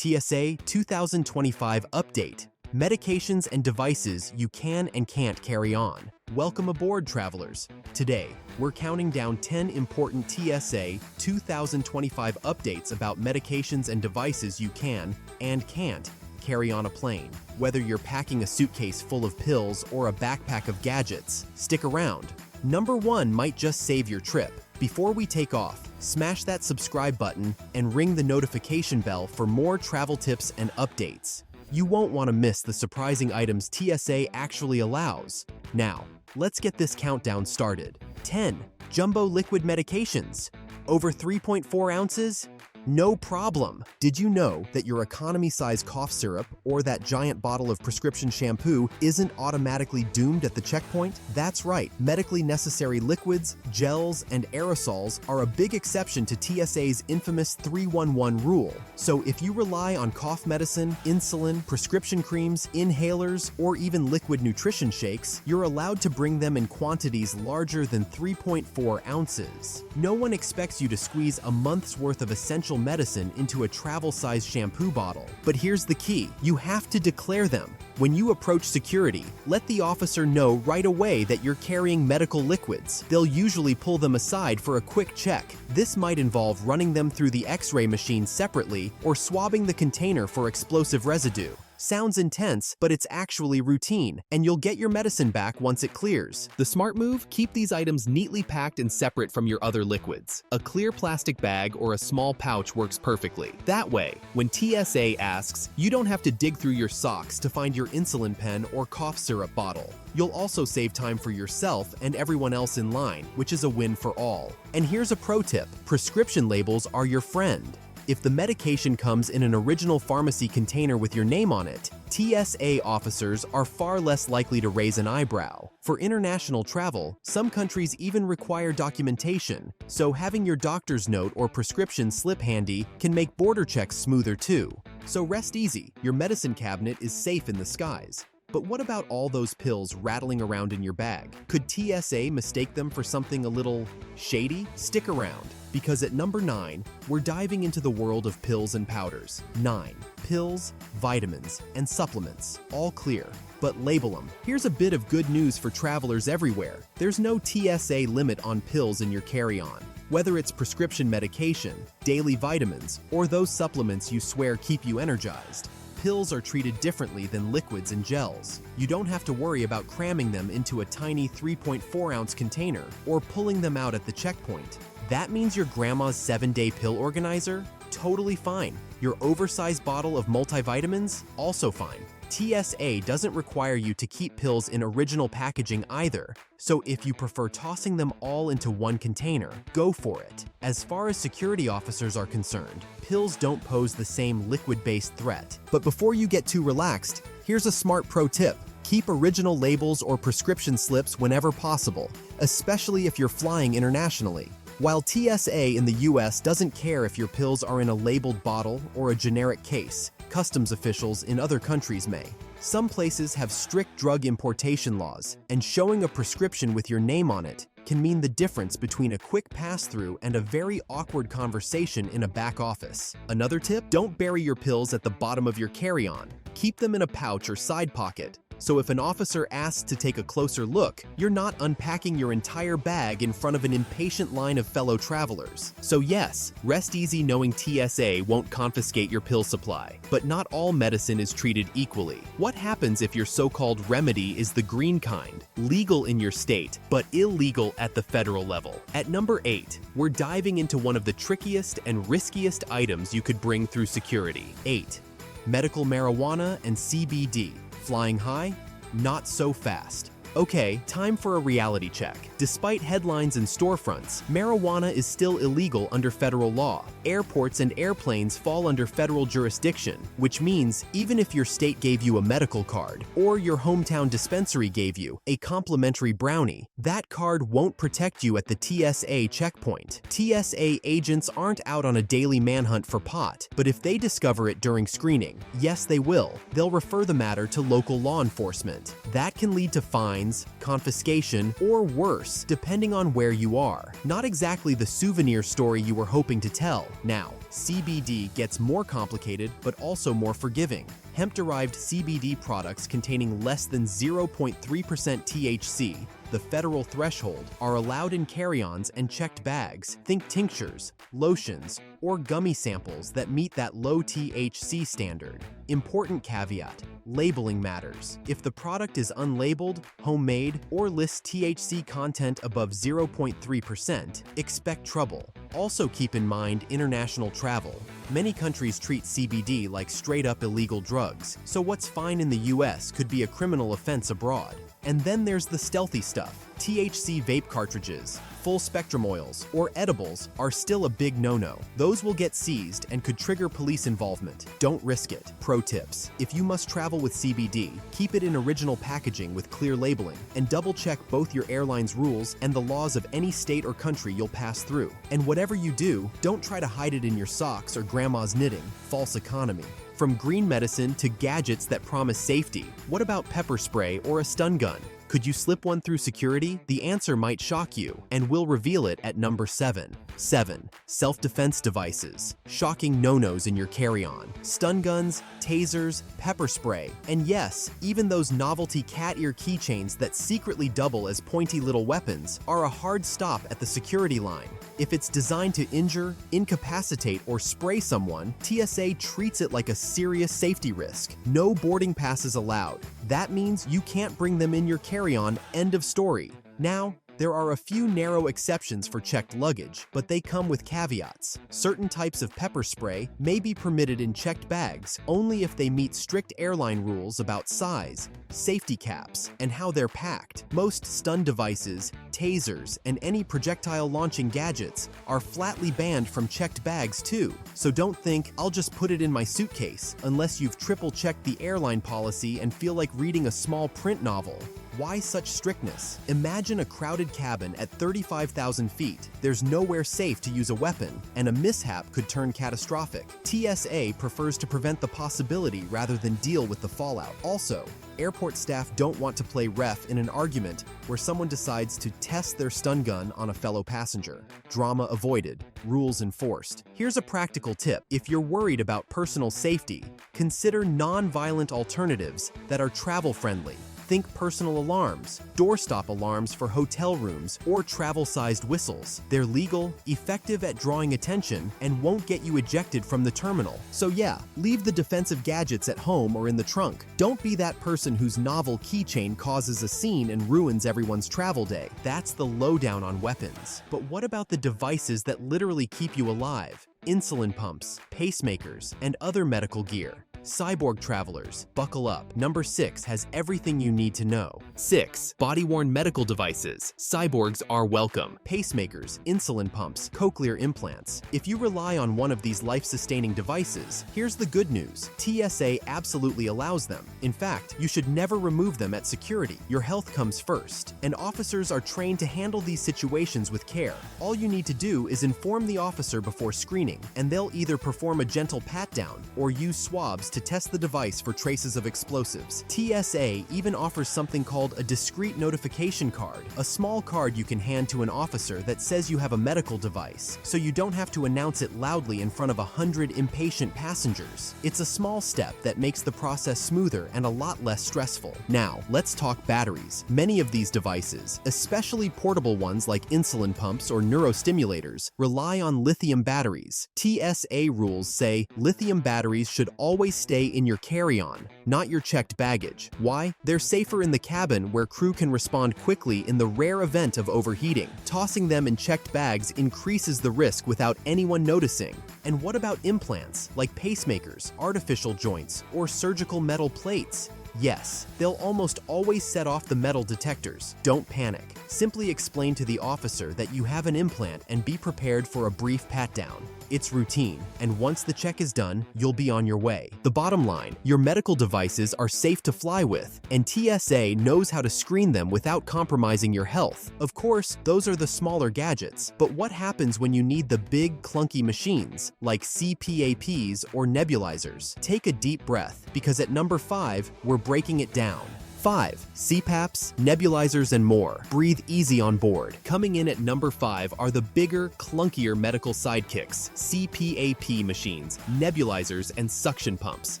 TSA 2025 Update: Medications and Devices You Can and Can't Carry On. Welcome aboard, travelers. Today, we're counting down 10 important TSA 2025 updates about medications and devices you can and can't carry on a plane. Whether you're packing a suitcase full of pills or a backpack of gadgets, stick around. Number 1 might just save your trip. Before we take off, smash that subscribe button and ring the notification bell for more travel tips and updates. You won't want to miss the surprising items TSA actually allows. Now, let's get this countdown started. 10. Jumbo liquid medications. Over 3.4 ounces? No problem. Did you know that your economy-size cough syrup or that giant bottle of prescription shampoo isn't automatically doomed at the checkpoint? That's right. Medically necessary liquids, gels, and aerosols are a big exception to TSA's infamous 311 rule. So if you rely on cough medicine, insulin, prescription creams, inhalers, or even liquid nutrition shakes, you're allowed to bring them in quantities larger than 3.4 ounces. No one expects you to squeeze a month's worth of essential medicine into a travel-sized shampoo bottle. But here's the key: you have to declare them. When you approach security, let the officer know right away that you're carrying medical liquids. They'll usually pull them aside for a quick check. This might involve running them through the X-ray machine separately or swabbing the container for explosive residue. Sounds intense, but it's actually routine, and you'll get your medicine back once it clears. The smart move? Keep these items neatly packed and separate from your other liquids. A clear plastic bag or a small pouch works perfectly. That way, when TSA asks, you don't have to dig through your socks to find your insulin pen or cough syrup bottle. You'll also save time for yourself and everyone else in line, which is a win for all. And here's a pro tip: prescription labels are your friend. If the medication comes in an original pharmacy container with your name on it, TSA officers are far less likely to raise an eyebrow. For international travel, some countries even require documentation, so having your doctor's note or prescription slip handy can make border checks smoother too. So rest easy, your medicine cabinet is safe in the skies. But what about all those pills rattling around in your bag? Could TSA mistake them for something a little shady? Stick around, because at number 9, we're diving into the world of pills and powders. 9. Pills, vitamins, and supplements. All clear, but label them. Here's a bit of good news for travelers everywhere. There's no TSA limit on pills in your carry-on. Whether it's prescription medication, daily vitamins, or those supplements you swear keep you energized, pills are treated differently than liquids and gels. You don't have to worry about cramming them into a tiny 3.4-ounce container or pulling them out at the checkpoint. That means your grandma's 7-day pill organizer? Totally fine. Your oversized bottle of multivitamins? Also fine. TSA doesn't require you to keep pills in original packaging either, so if you prefer tossing them all into one container, go for it. As far as security officers are concerned, pills don't pose the same liquid-based threat. But before you get too relaxed, here's a smart pro tip: keep original labels or prescription slips whenever possible, especially if you're flying internationally. While TSA in the US doesn't care if your pills are in a labeled bottle or a generic case, customs officials in other countries may. Some places have strict drug importation laws, and showing a prescription with your name on it can mean the difference between a quick pass-through and a very awkward conversation in a back office. Another tip: don't bury your pills at the bottom of your carry-on. Keep them in a pouch or side pocket, so if an officer asks to take a closer look, you're not unpacking your entire bag in front of an impatient line of fellow travelers. So yes, rest easy knowing TSA won't confiscate your pill supply. But not all medicine is treated equally. What happens if your so-called remedy is the green kind, legal in your state, but illegal at the federal level? At number 8, we're diving into one of the trickiest and riskiest items you could bring through security. 8. Medical marijuana and CBD. Flying high? Not so fast. Okay, time for a reality check. Despite headlines and storefronts, marijuana is still illegal under federal law. Airports and airplanes fall under federal jurisdiction, which means even if your state gave you a medical card or your hometown dispensary gave you a complimentary brownie, that card won't protect you at the TSA checkpoint. TSA agents aren't out on a daily manhunt for pot, but if they discover it during screening, yes, they will. They'll refer the matter to local law enforcement. That can lead to fines fines, confiscation, or worse, depending on where you are. Not exactly the souvenir story you were hoping to tell. Now, CBD gets more complicated, but also more forgiving. Hemp-derived CBD products containing less than 0.3% THC, the federal threshold, are allowed in carry-ons and checked bags. Think tinctures, lotions, or gummy samples that meet that low THC standard. Important caveat: labeling matters. If the product is unlabeled, homemade, or lists THC content above 0.3%, expect trouble. Also keep in mind international travel. Many countries treat CBD like straight-up illegal drugs, so what's fine in the US could be a criminal offense abroad. And then there's the stealthy stuff. THC vape cartridges, full-spectrum oils, or edibles are still a big no-no. Those will get seized and could trigger police involvement. Don't risk it. Pro tips: if you must travel with CBD, keep it in original packaging with clear labeling, and double-check both your airline's rules and the laws of any state or country you'll pass through. And whatever you do, don't try to hide it in your socks or grandma's knitting. False economy. From green medicine to gadgets that promise safety, what about pepper spray or a stun gun? Could you slip one through security? The answer might shock you, and we'll reveal it at number 7. 7. Self-defense devices. Shocking no-nos in your carry-on. Stun guns, tasers, pepper spray, and yes, even those novelty cat ear keychains that secretly double as pointy little weapons are a hard stop at the security line. If it's designed to injure, incapacitate, or spray someone, TSA treats it like a serious safety risk. No boarding passes allowed. That means you can't bring them in your carry-on, end of story. Now, there are a few narrow exceptions for checked luggage, but they come with caveats. Certain types of pepper spray may be permitted in checked bags only if they meet strict airline rules about size, safety caps, and how they're packed. Most stun devices, tasers, and any projectile-launching gadgets are flatly banned from checked bags too. So don't think, "I'll just put it in my suitcase," unless you've triple-checked the airline policy and feel like reading a small print novel. Why such strictness? Imagine a crowded cabin at 35,000 feet. There's nowhere safe to use a weapon, and a mishap could turn catastrophic. TSA prefers to prevent the possibility rather than deal with the fallout. Also, airport staff don't want to play ref in an argument where someone decides to test their stun gun on a fellow passenger. Drama avoided, rules enforced. Here's a practical tip. If you're worried about personal safety, consider non-violent alternatives that are travel-friendly. Think personal alarms, doorstop alarms for hotel rooms, or travel-sized whistles. They're legal, effective at drawing attention, and won't get you ejected from the terminal. So yeah, leave the defensive gadgets at home or in the trunk. Don't be that person whose novel keychain causes a scene and ruins everyone's travel day. That's the lowdown on weapons. But what about the devices that literally keep you alive? Insulin pumps, pacemakers, and other medical gear. Cyborg travelers, buckle up. Number 6 has everything you need to know. 6. Body-worn medical devices. Cyborgs are welcome. Pacemakers, insulin pumps, cochlear implants. If you rely on one of these life-sustaining devices, here's the good news. TSA absolutely allows them. In fact, you should never remove them at security. Your health comes first, and officers are trained to handle these situations with care. All you need to do is inform the officer before screening, and they'll either perform a gentle pat-down or use swabs to test the device for traces of explosives. TSA even offers something called a discreet notification card, a small card you can hand to an officer that says you have a medical device, so you don't have to announce it loudly in front of 100 impatient passengers. It's a small step that makes the process smoother and a lot less stressful. Now, let's talk batteries. Many of these devices, especially portable ones like insulin pumps or neurostimulators, rely on lithium batteries. TSA rules say lithium batteries should always stay in your carry-on, not your checked baggage. Why? They're safer in the cabin where crew can respond quickly in the rare event of overheating. Tossing them in checked bags increases the risk without anyone noticing. And what about implants, like pacemakers, artificial joints, or surgical metal plates? Yes, they'll almost always set off the metal detectors. Don't panic. Simply explain to the officer that you have an implant and be prepared for a brief pat-down. It's routine, and once the check is done, you'll be on your way. The bottom line, your medical devices are safe to fly with, and TSA knows how to screen them without compromising your health. Of course, those are the smaller gadgets, but what happens when you need the big, clunky machines, like CPAPs or nebulizers? Take a deep breath, because at number 5, we're breaking it down. 5. CPAPs, nebulizers, and more. Breathe easy on board. Coming in at number 5 are the bigger, clunkier medical sidekicks, CPAP machines, nebulizers, and suction pumps.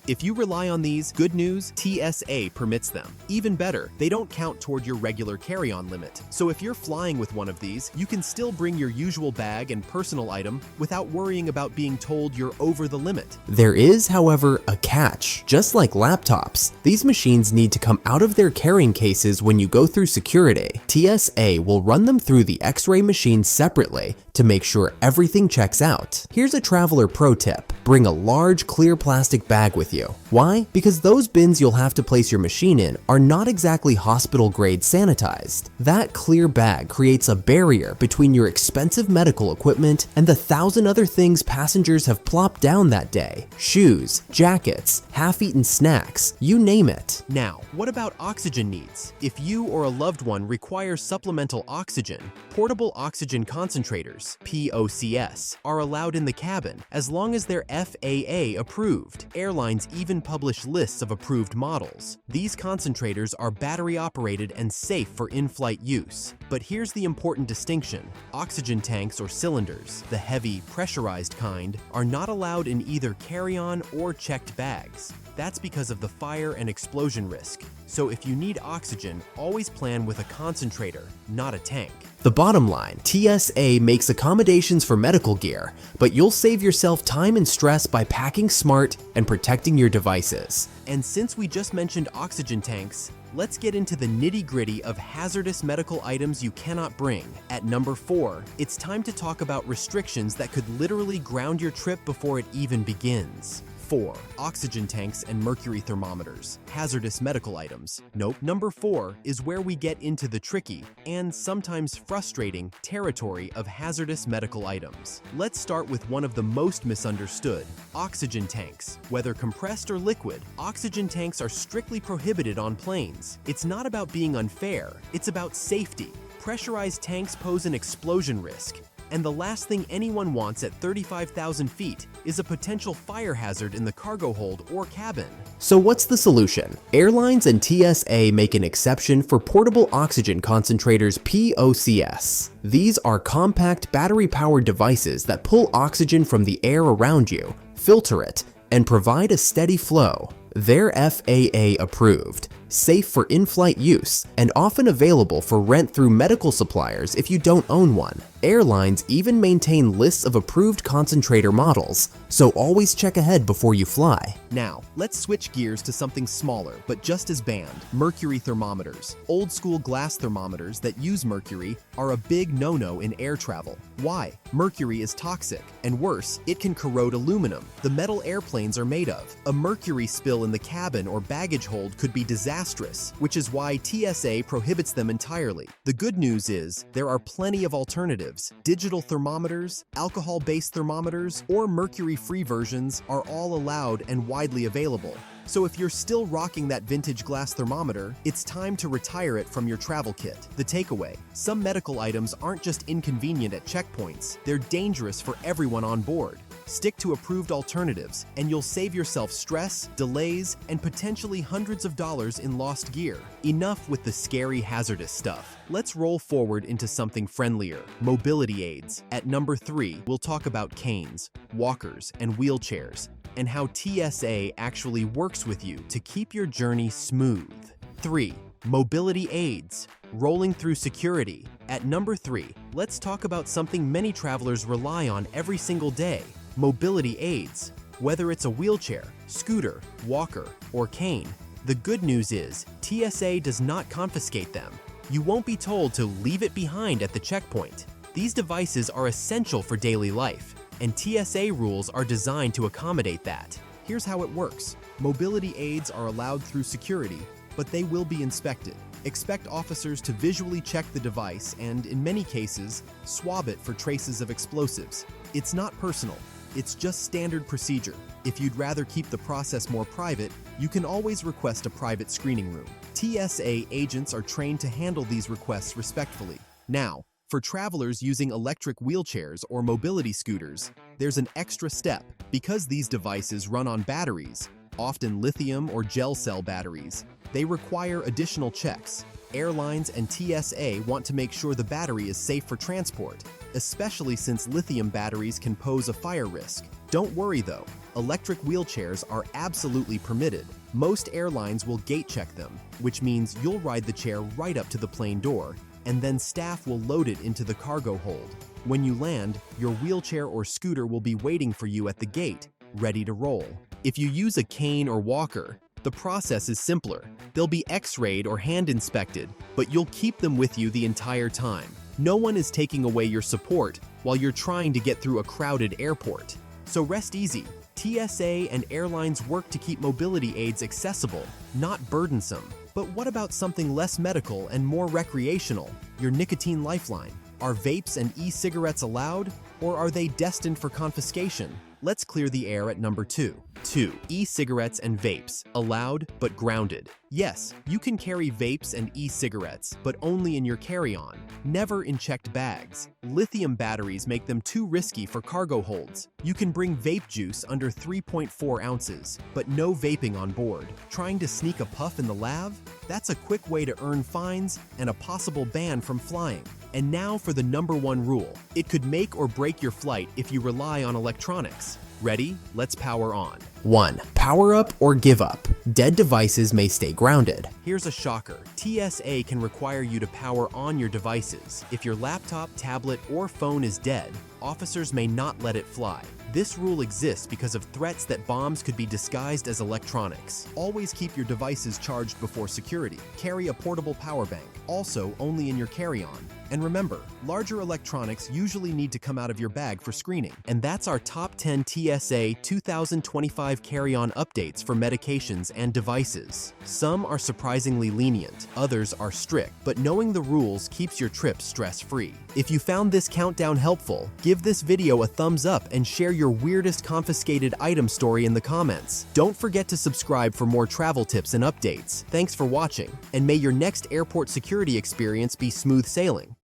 If you rely on these, good news, TSA permits them. Even better, they don't count toward your regular carry-on limit. So if you're flying with one of these, you can still bring your usual bag and personal item without worrying about being told you're over the limit. There is, however, a catch. Just like laptops, these machines need to come out of their carrying cases when you go through security. TSA will run them through the X-ray machine separately to make sure everything checks out. Here's a traveler pro tip. Bring a large clear plastic bag with you. Why? Because those bins you'll have to place your machine in are not exactly hospital-grade sanitized. That clear bag creates a barrier between your expensive medical equipment and the 1,000 other things passengers have plopped down that day. Shoes, jackets, half-eaten snacks, you name it. Now, what about oxygen needs? If you or a loved one requires supplemental oxygen, portable oxygen concentrators, POCs, are allowed in the cabin as long as they're FAA approved. Airlines even publish lists of approved models. These concentrators are battery operated and safe for in-flight use. But here's the important distinction. Oxygen tanks or cylinders, the heavy, pressurized kind, are not allowed in either carry-on or checked bags. That's because of the fire and explosion risk. So if you need oxygen, always plan with a concentrator, not a tank. The bottom line, TSA makes accommodations for medical gear, but you'll save yourself time and stress by packing smart and protecting your devices. And since we just mentioned oxygen tanks, let's get into the nitty-gritty of hazardous medical items you cannot bring. At number 4, it's time to talk about restrictions that could literally ground your trip before it even begins. 4. Oxygen tanks and mercury thermometers. Hazardous medical items. Nope. Number 4 is where we get into the tricky and sometimes frustrating territory of hazardous medical items. Let's start with one of the most misunderstood, oxygen tanks. Whether compressed or liquid, oxygen tanks are strictly prohibited on planes. It's not about being unfair, it's about safety. Pressurized tanks pose an explosion risk. And the last thing anyone wants at 35,000 feet is a potential fire hazard in the cargo hold or cabin. So what's the solution? Airlines and TSA make an exception for portable oxygen concentrators, POCs. These are compact battery-powered devices that pull oxygen from the air around you, filter it, and provide a steady flow. They're FAA approved, safe for in-flight use, and often available for rent through medical suppliers if you don't own one. Airlines even maintain lists of approved concentrator models, so always check ahead before you fly. Now, let's switch gears to something smaller, but just as banned, mercury thermometers. Old-school glass thermometers that use mercury are a big no-no in air travel. Why? Mercury is toxic, and worse, it can corrode aluminum, the metal airplanes are made of. A mercury spill in the cabin or baggage hold could be disastrous, which is why TSA prohibits them entirely. The good news is, there are plenty of alternatives. Digital thermometers, alcohol-based thermometers, or mercury-free versions are all allowed and widely available. So if you're still rocking that vintage glass thermometer, it's time to retire it from your travel kit. The takeaway: some medical items aren't just inconvenient at checkpoints, they're dangerous for everyone on board. Stick to approved alternatives, and you'll save yourself stress, delays, and potentially hundreds of dollars in lost gear. Enough with the scary, hazardous stuff. Let's roll forward into something friendlier: mobility aids. At number 3, we'll talk about canes, walkers, and wheelchairs, and how TSA actually works with you to keep your journey smooth. 3. Mobility aids. Rolling through security. At number 3, let's talk about something many travelers rely on every single day: mobility aids. Whether it's a wheelchair, scooter, walker, or cane, the good news is TSA does not confiscate them. You won't be told to leave it behind at the checkpoint. These devices are essential for daily life, and TSA rules are designed to accommodate that. Here's how it works. Mobility aids are allowed through security, but they will be inspected. Expect officers to visually check the device and, in many cases, swab it for traces of explosives. It's not personal. It's just standard procedure. If you'd rather keep the process more private, you can always request a private screening room. TSA agents are trained to handle these requests respectfully. Now, for travelers using electric wheelchairs or mobility scooters, there's an extra step. Because these devices run on batteries, often lithium or gel cell batteries, they require additional checks. Airlines and TSA want to make sure the battery is safe for transport, especially since lithium batteries can pose a fire risk. Don't worry though, electric wheelchairs are absolutely permitted. Most airlines will gate check them, which means you'll ride the chair right up to the plane door, and then staff will load it into the cargo hold. When you land, your wheelchair or scooter will be waiting for you at the gate, ready to roll. If you use a cane or walker, the process is simpler. They'll be x-rayed or hand inspected, but you'll keep them with you the entire time. No one is taking away your support while you're trying to get through a crowded airport. So rest easy. TSA and airlines work to keep mobility aids accessible, not burdensome. But what about something less medical and more recreational? Your nicotine lifeline. Are vapes and e-cigarettes allowed, or are they destined for confiscation? Let's clear the air at number 2. 2. E-cigarettes and vapes, allowed but grounded. Yes, you can carry vapes and e-cigarettes, but only in your carry-on, never in checked bags. Lithium batteries make them too risky for cargo holds. You can bring vape juice under 3.4 ounces, but no vaping on board. Trying to sneak a puff in the lav? That's a quick way to earn fines and a possible ban from flying. And now for the number 1 rule. It could make or break your flight if you rely on electronics. Ready? Let's power on. 1. Power up or give up. Dead devices may stay grounded. Here's a shocker. TSA can require you to power on your devices. If your laptop, tablet, or phone is dead, officers may not let it fly. This rule exists because of threats that bombs could be disguised as electronics. Always keep your devices charged before security. Carry a portable power bank, also only in your carry-on. And remember, larger electronics usually need to come out of your bag for screening. And that's our top 10 TSA 2025 carry-on updates for medications and devices. Some are surprisingly lenient, others are strict, but knowing the rules keeps your trip stress-free. If you found this countdown helpful, give this video a thumbs up and share your weirdest confiscated item story in the comments. Don't forget to subscribe for more travel tips and updates. Thanks for watching, and may your next airport security experience be smooth sailing.